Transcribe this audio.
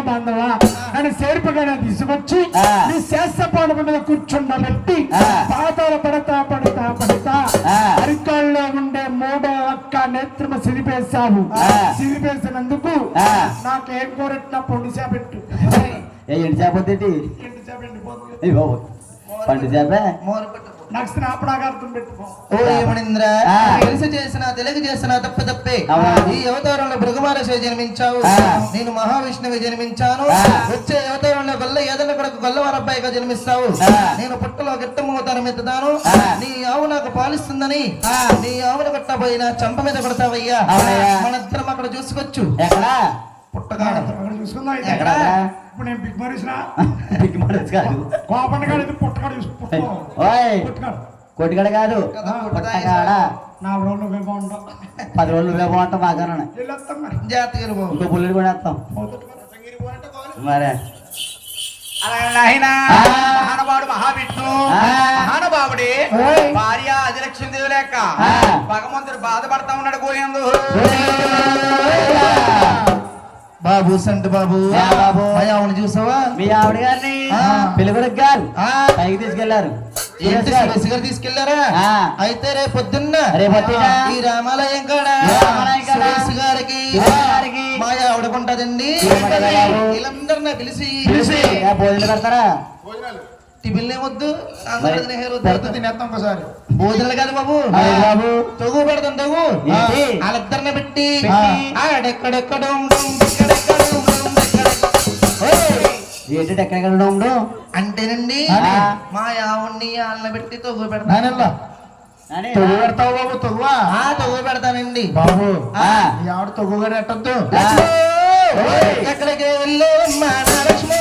బాంధవ నన్ను సేర్పుగా తీసుకొచ్చి నీ శాస్త్రపాఠం మీద కూర్చుండబెట్టి పాతాలు పడతా పడతా పడతా అరికాల్లో ఉండే మూడో ఒక్క నేత్రము సిరిపేశావు. సిరిపేసినందుకు నాకేం కోరెట్టినా పొండి చేపెట్టు. ఎండి చేపట్టి పండు చేప నాకు స్నాపడాగార్థం పెట్టుకో. ఓ యమనింద్ర, తెలిసి చేసిన తెలుగు చేసిన తప్పే ఈ అవతారంలో భృగుమారశ జన్మించావు. నేను మహావిష్ణువు జన్మించాను. వచ్చే అవతారంలో గొల్ల ఏదన్న కొడుకు గొల్లవారబ్బాయిగా జన్మిస్తావు. నేను పుట్టలో గిట్టము అవతారం ఎత్తుతాను. నీ ఆవు నాకు పాలిస్తుందని నీ ఆవును కొట్టబోయిన చంప మీద కొడతావయ్యా. మనిద్దరం అక్కడ చూసుకోవచ్చు. ఎక్కడా పుట్టగాడ చూసుకుందాం. ఇప్పుడు నేను బిగ్ మరీసినా కోపండగాడు పుట్టగాడు పుట్టగాడు కొట్టిగడ కాదు పుట్టగాడ. 4 రోజులు నువ్వే బాగుంటావు, 10 రోజులు నువ్వే బాగుంటావు. మాకన్నా జాతీయులు ఇంకో పుల్లుడు కూడా వేస్తాం మరే. మహానుభావుడు మహావిష్ణు మహానుభావుడి భార్య అధిలక్ష్మీదేవి లేక భగవంతుడు బాధపడతా ఉన్నాడు. గోయందు బాబు సంటు బాబు ఆవిడ చూసావా? మీ ఆవిడ గారిని పిలుగుడికి గారు పైకి తీసుకెళ్లారు. తీసుకెళ్లారా? అయితే రేపు పొద్దున్న ఈ రామాలయం కాడ గారికి మా ఆవిడకుంటదండి. వీళ్ళందరినీ పిలిచి భోజనం పెడతారా? టిఫిన్ ఏమొద్దు, తినేస్తాం ఒకసారి. భోజనాలు కాదు బాబు, తగు పెడతాం. తగు వాళ్ళిద్దరిని పెట్టి ఆడెక్కడెక్కడో ఏంటి ఎక్కడెక్కడ ఉండు అంటేనండి మా ఆవుని వాళ్ళని పెట్టి తగు పెడతాను. తొగు పెడతావు బాబు? తొగువా? తగు పెడతానండి బాబు. ఆవిడ తొగుగా నెట్టద్దు. ఎక్కడికి వెళ్ళే మా లక్ష్మీ